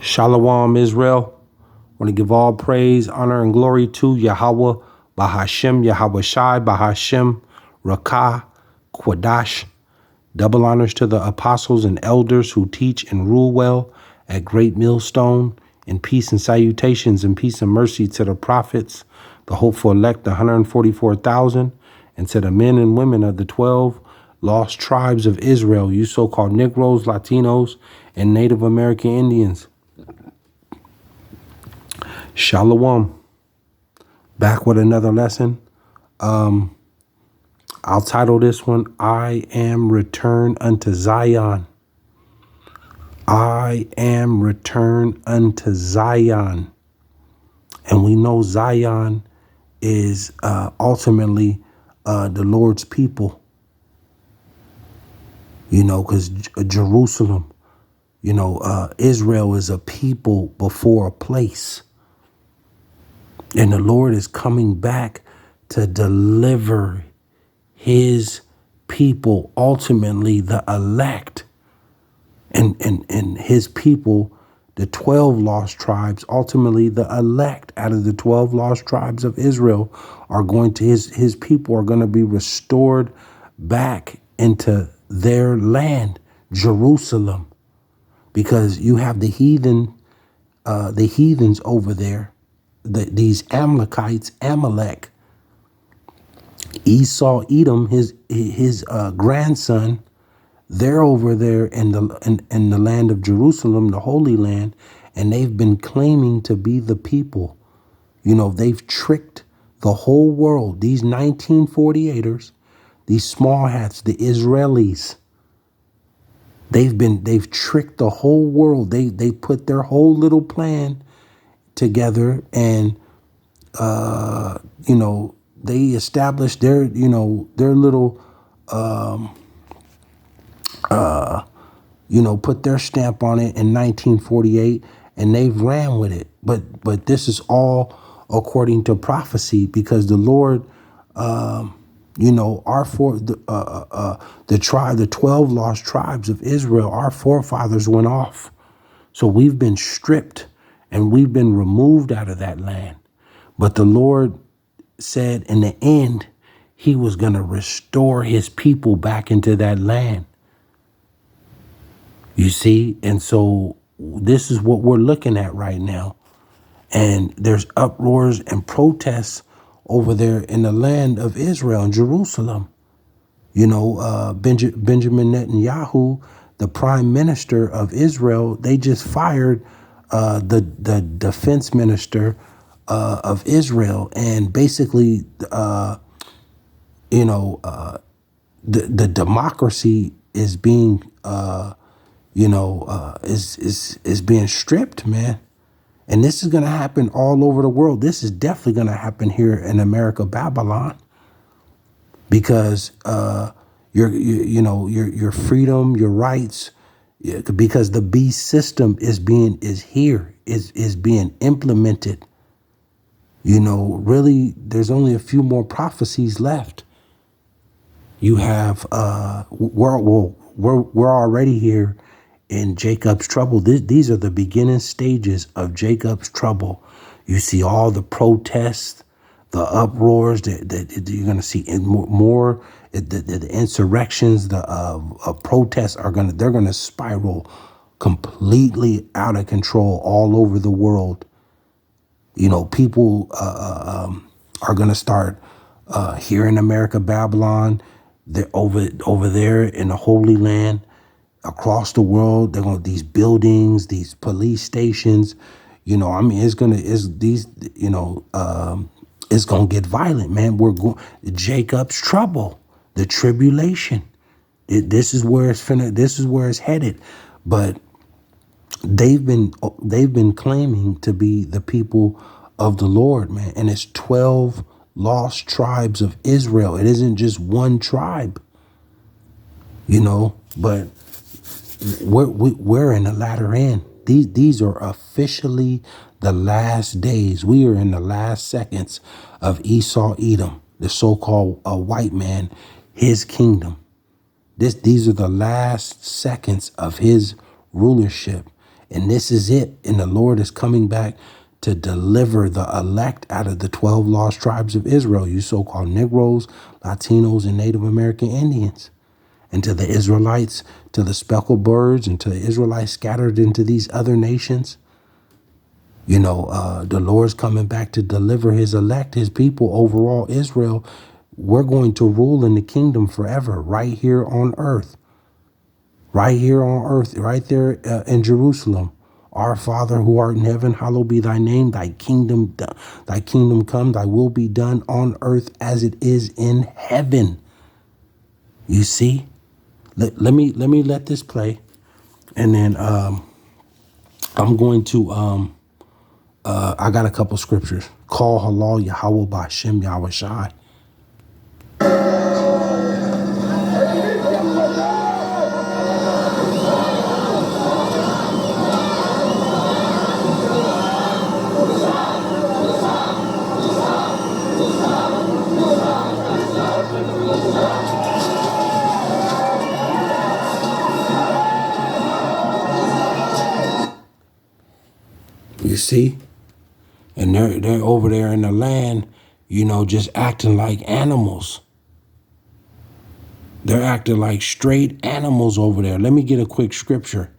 Shalom, Israel. I want to give all praise, honor, and glory to Yahawah, BASHAM, YAHAWAHSHI, BASHAM, Rakah, Quadash. Double honors to the apostles and elders who teach and rule well at Great Millstone. And peace and salutations and peace and mercy to the prophets, the hopeful elect, the 144,000, and to the men and women of the 12 lost tribes of Israel, you so-called Negroes, Latinos, and Native American Indians. Shalom. Back with another lesson. I'll title this one, I am returned unto Zion. I am returned unto Zion. And we know Zion is ultimately the Lord's people. You know, because Jerusalem, you know, Israel is a people before a place. And the Lord is coming back to deliver his people, ultimately the elect. And his people, the 12 lost tribes, ultimately the elect out of the 12 lost tribes of Israel are going to, his people are going to be restored back into their land, Jerusalem. Because you have the heathens over there. These Amalekites, Amalek, Esau, Edom, his grandson, they're over there in the land of Jerusalem, the Holy Land, and they've been claiming to be the people. You know, they've tricked the whole world. These 1948ers, these small hats, the Israelis, they've tricked the whole world. They put their whole little plan together, and you know, they established their, you know, their little you know, put their stamp on it in 1948, and they've ran with it. But this is all according to prophecy, because the Lord, you know, the 12 lost tribes of Israel, our forefathers went off. So we've been stripped and we've been removed out of that land. But the Lord said in the end, he was going to restore his people back into that land. You see? And so this is what we're looking at right now. And there's uproars and protests over there in the land of Israel, in Jerusalem. You know, Benjamin Netanyahu, the prime minister of Israel, they just fired the defense minister of Israel. And basically, you know, the democracy is being, you know, is being stripped, man. And this is going to happen all over the world. This is definitely going to happen here in America, Babylon, because you know, your freedom, your rights, because the beast system is being implemented. You know, really, there's only a few more prophecies left. You have we're already here in Jacob's trouble. These are the beginning stages of Jacob's trouble. You see all the protests, the uproars that you're going to see, and more the insurrections, the protests they're going to spiral completely out of control all over the world. You know, people are going to start here in America, Babylon, they're over there in the Holy Land. Across the world, they're going, these buildings, these police stations, you know, I mean, it's going to get violent, man. We're going, Jacob's trouble, the tribulation. This is where it's headed. But they've been claiming to be the people of the Lord, man. And it's 12 lost tribes of Israel. It isn't just one tribe, you know, but we're in the latter end. These are officially the last days. We are in the last seconds of Esau, Edom, the so-called white man, his kingdom. These are the last seconds of his rulership. And this is it. And the Lord is coming back to deliver the elect out of the 12 lost tribes of Israel, you so-called Negroes, Latinos, and Native American Indians. And to the Israelites, to the speckled birds, and to the Israelites scattered into these other nations. The Lord's coming back to deliver his elect, his people, overall Israel. We're going to rule in the kingdom forever, right here on earth. Right here on earth, right there in Jerusalem. Our Father who art in heaven, hallowed be thy name. Thy kingdom come. Thy will be done on earth as it is in heaven. You see? Let me let this play, and then I'm going to I got a couple scriptures. Call halal Yahawah BASHAM YAHAWAHSHI. You see? And they're over there in the land, just acting like animals. They're acting like straight animals over there. Let me get a quick scripture.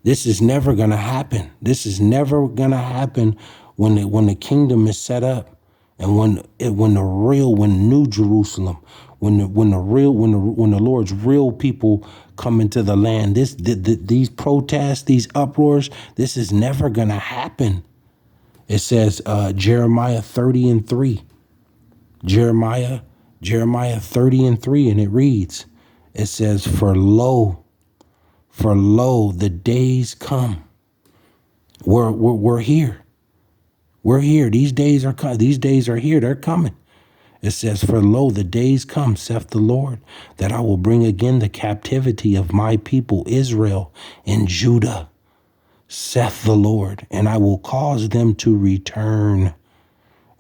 This is never going to happen. This is never going to happen when the kingdom is set up, and when New Jerusalem, when the Lord's real people come into the land. These protests, these uproars, this is never going to happen. It says Jeremiah 30:3. Jeremiah 30:3, and it reads, it says, For lo, the days come. We're here. We're here. These days are coming. These days are here. They're coming. It says, For lo, the days come, saith the Lord, that I will bring again the captivity of my people Israel and Judah, saith the Lord, and I will cause them to return.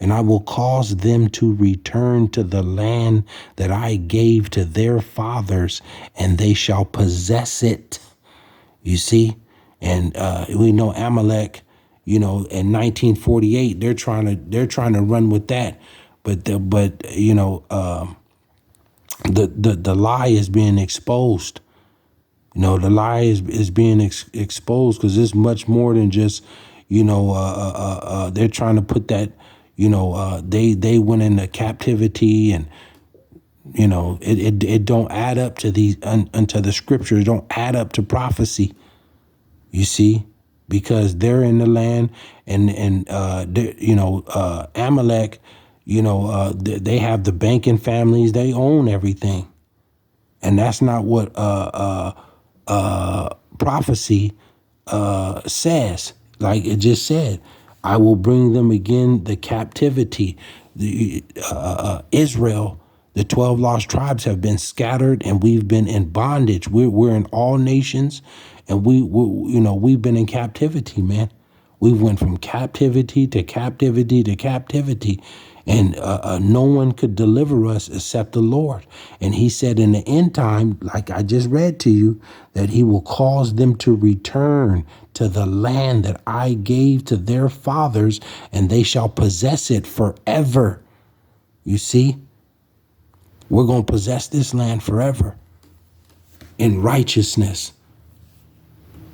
And I will cause them to return to the land that I gave to their fathers, and they shall possess it. You see? And we know Amalek, in 1948, they're trying to run with that. But the lie is being exposed. The lie is being exposed, because it's much more than just, they're trying to put that, they went into captivity, and, it don't add up to these, unto the scriptures, don't add up to prophecy, you see, because they're in the land, and Amalek, they have the banking families, they own everything. And that's not what prophecy says. Like it just said, I will bring them again the captivity. The Israel, the 12 lost tribes have been scattered, and we've been in bondage. We're in all nations, and we've been in captivity, man. We went from captivity to captivity to captivity. And no one could deliver us except the Lord. And he said in the end time, like I just read to you, that he will cause them to return to the land that I gave to their fathers, and they shall possess it forever. You see, we're going to possess this land forever in righteousness.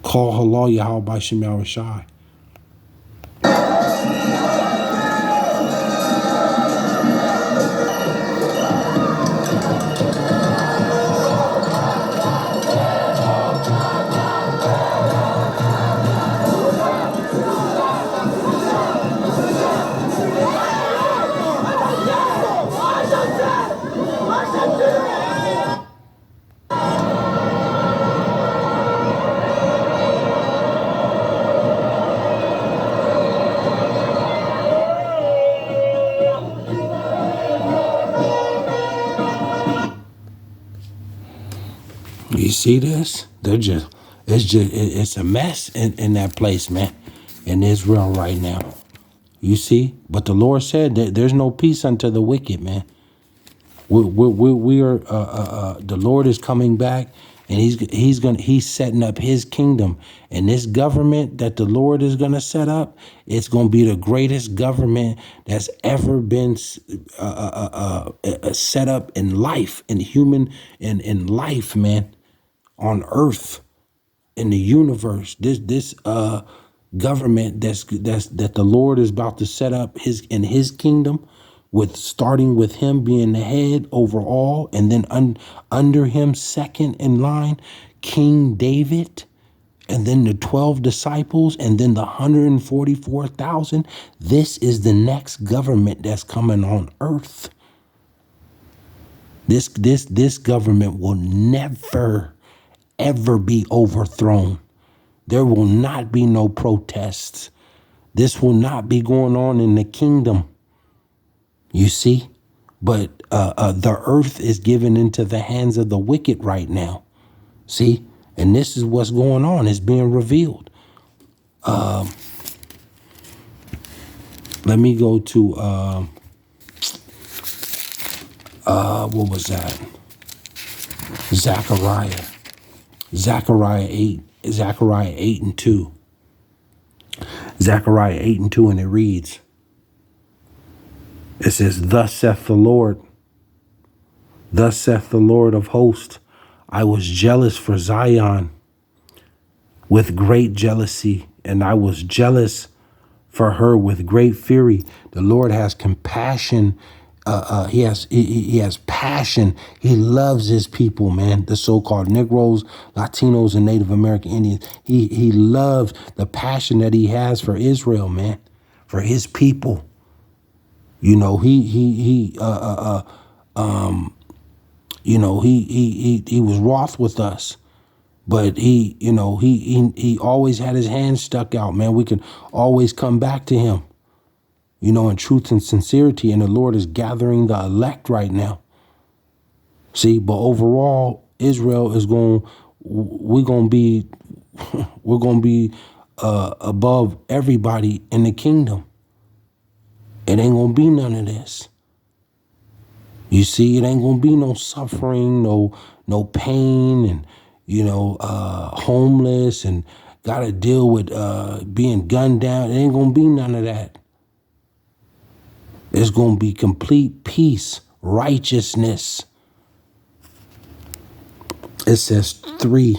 Call halal Yahawah BASHAM YAHAWAHSHI. You see this? It's a mess in that place, man, in Israel right now. You see? But the Lord said that there's no peace unto the wicked, man. We are, the Lord is coming back, And he's setting up his kingdom. And this government that the Lord is gonna set up, it's gonna be the greatest government that's ever been set up in life, in human, in life, man, on earth, in the universe. This government that the Lord is about to set up his kingdom, with starting with him being the head over all, and then under him second in line, King David, and then the 12 disciples, and then the 144,000. This is the next government that's coming on earth. This government will never ever be overthrown. There will not be no protests. This will not be going on in the kingdom. You see? But the earth is given into the hands of the wicked right now. See? And this is what's going on. It's being revealed. Let me go to, what was that? Zechariah 8 and 2. Zechariah 8 and 2, and it reads, it says, thus saith the Lord of hosts, I was jealous for Zion with great jealousy, and I was jealous for her with great fury. The Lord has compassion. He has passion. He loves his people, man. The so-called Negroes, Latinos, and Native American Indians. He loves the passion that he has for Israel, man, for his people. You know, he was wroth with us, but he always had his hand stuck out, man. We can always come back to him, you know, in truth and sincerity. And the Lord is gathering the elect right now. See, but overall, Israel is we're going to be above everybody in the kingdom. It ain't going to be none of this. You see, it ain't going to be no suffering, no pain, and, homeless, and got to deal with being gunned down. It ain't going to be none of that. It's going to be complete peace, righteousness. It says 3.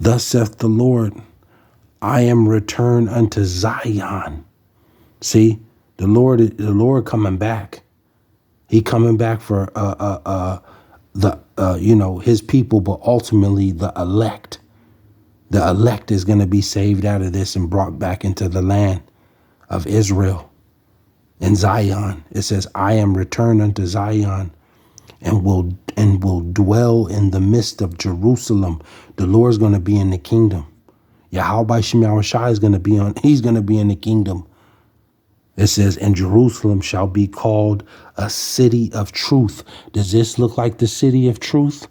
Thus saith the Lord, I am returned unto Zion. See, the Lord coming back. He coming back for his people, but ultimately the elect. The elect is going to be saved out of this and brought back into the land of Israel. In Zion, it says, I am returned unto Zion, and will dwell in the midst of Jerusalem. The Lord's going to be in the kingdom. YAHAWAHSHI is going to be he's going to be in the kingdom. It says, and Jerusalem shall be called a city of truth. Does this look like the city of truth?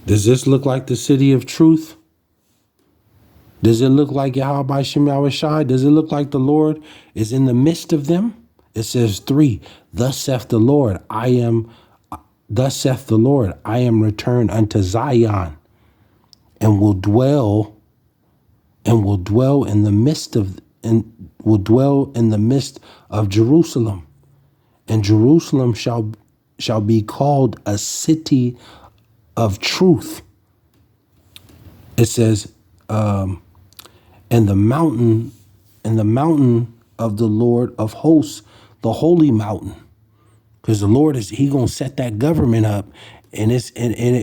Does this look like the city of truth? Does it look like YAHAWAHSHI? Does it look like the Lord is in the midst of them? It says 3, thus saith the Lord, I am returned unto Zion, and will dwell in the midst of Jerusalem. And Jerusalem shall be called a city of truth. It says, and the mountain of the Lord of hosts, the holy mountain, because the Lord he gonna set that government up, and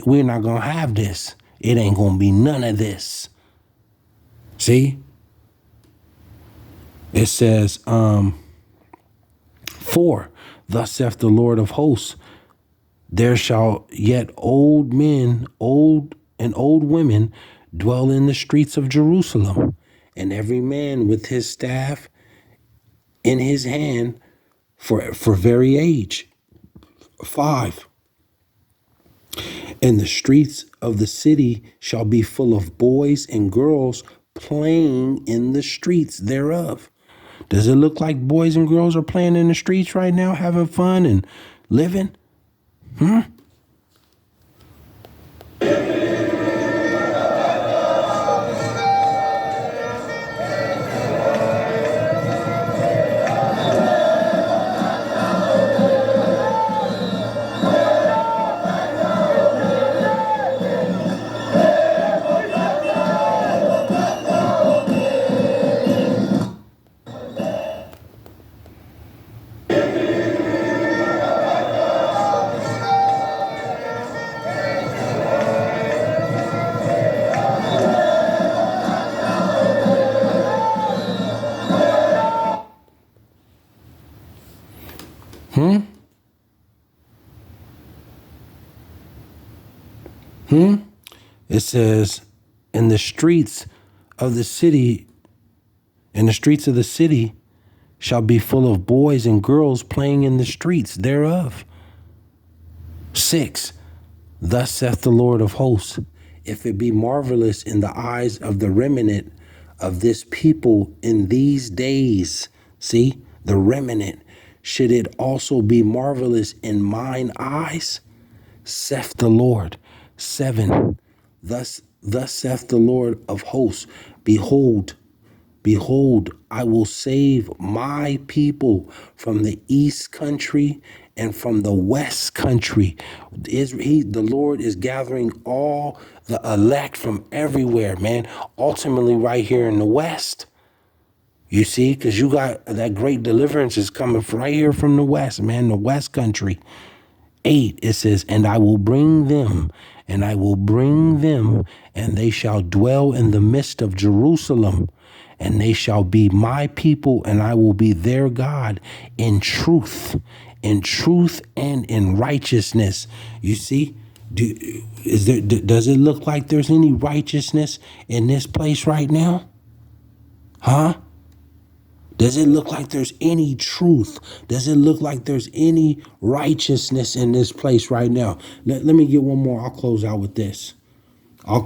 we're not gonna have this. It ain't gonna be none of this. See, it says 4, thus saith the Lord of hosts, there shall yet old men, old women dwell in the streets of Jerusalem, and every man with his staff in his hand for very age. 5, And the streets of the city shall be full of boys and girls playing in the streets thereof. Does it look like boys and girls are playing in the streets right now, having fun and living? It says, in the streets of the city, in the streets of the city shall be full of boys and girls playing in the streets thereof. 6. Thus saith the Lord of hosts, if it be marvelous in the eyes of the remnant of this people in these days, see, the remnant, should it also be marvelous in mine eyes? Saith the Lord. 7. Thus saith the Lord of hosts, behold, I will save my people from the east country and from the west country. The Lord is gathering all the elect from everywhere, man. Ultimately, right here in the west. You see, because you got that great deliverance is coming right here from the west, man, the west country. 8, it says, and I will bring them, and they shall dwell in the midst of Jerusalem, and they shall be my people, and I will be their God in truth and in righteousness. You see, does it look like there's any righteousness in this place right now? Huh? Does it look like there's any truth? Does it look like there's any righteousness in this place right now? Let me get one more. I'll close out with this. Call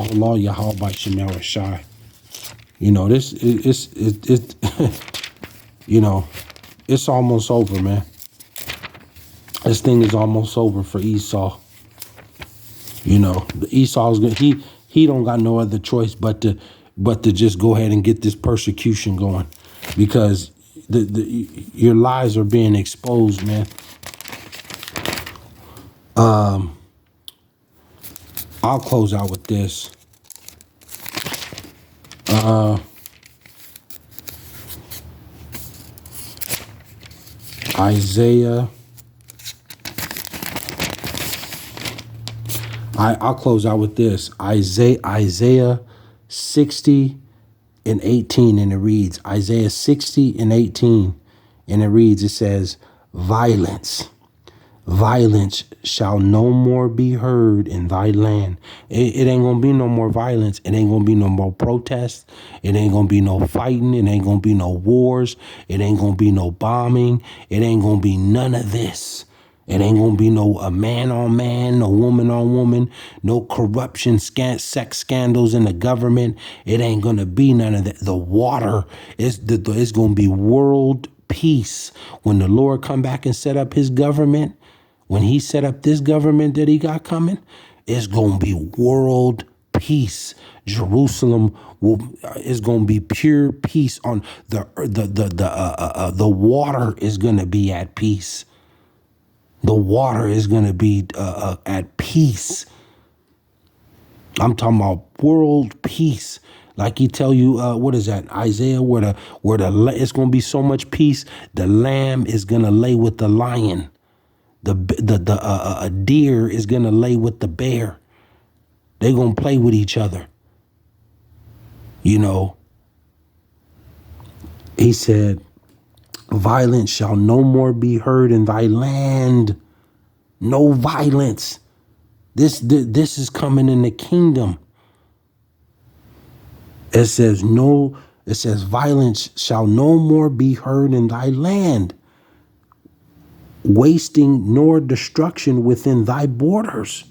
Allah YAHAWAHSHI. You know, you know, it's almost over, man. This thing is almost over for Esau. You know, Esau's good. He don't got no other choice but to just go ahead and get this persecution going, because your lies are being exposed, man. I'll close out with this. Isaiah. I'll close out with this. Isaiah 60 and 18, and it reads, Isaiah 60 and 18, and it reads, it says, violence shall no more be heard in thy land. It ain't gonna be no more violence. It ain't gonna be no more protests. It ain't gonna be no fighting. It ain't gonna be no wars. It ain't gonna be no bombing. It ain't gonna be none of this. It ain't gonna be no a man on man, no woman on woman, no corruption, sex scandals in the government. It ain't gonna be none of that. The water is it's gonna be world peace when the Lord come back and set up his government. When he set up this government that he got coming, it's gonna be world peace. Jerusalem is gonna be pure peace. On the water is gonna be at peace. The water is going to be at peace. I'm talking about world peace. Like he tell you, what is that? Isaiah, where it's going to be so much peace. The lamb is going to lay with the lion. A deer is going to lay with the bear. They're going to play with each other. You know, he said, violence shall no more be heard in thy land. No violence. This is coming in the kingdom. It says violence shall no more be heard in thy land. wasting nor destruction within thy borders.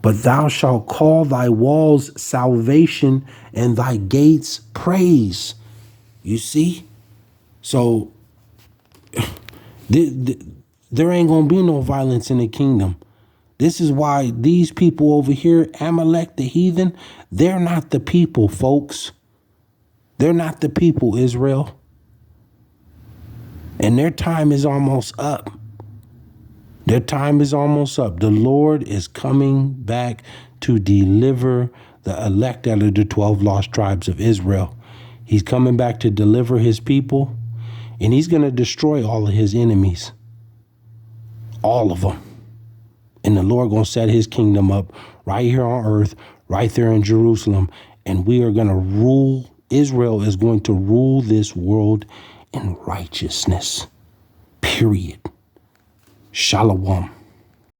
But thou shalt call thy walls salvation and thy gates praise. You see? So there ain't going to be no violence in the kingdom. This is why these people over here, Amalek, the heathen, they're not the people, folks. They're not the people, Israel. And their time is almost up. Their time is almost up. The Lord is coming back to deliver the elect out of the 12 lost tribes of Israel. He's coming back to deliver his people, and he's going to destroy all of his enemies. All of them. And the Lord going to set his kingdom up right here on earth, right there in Jerusalem. And we are going to rule. Israel is going to rule this world in righteousness. Period. Shalom.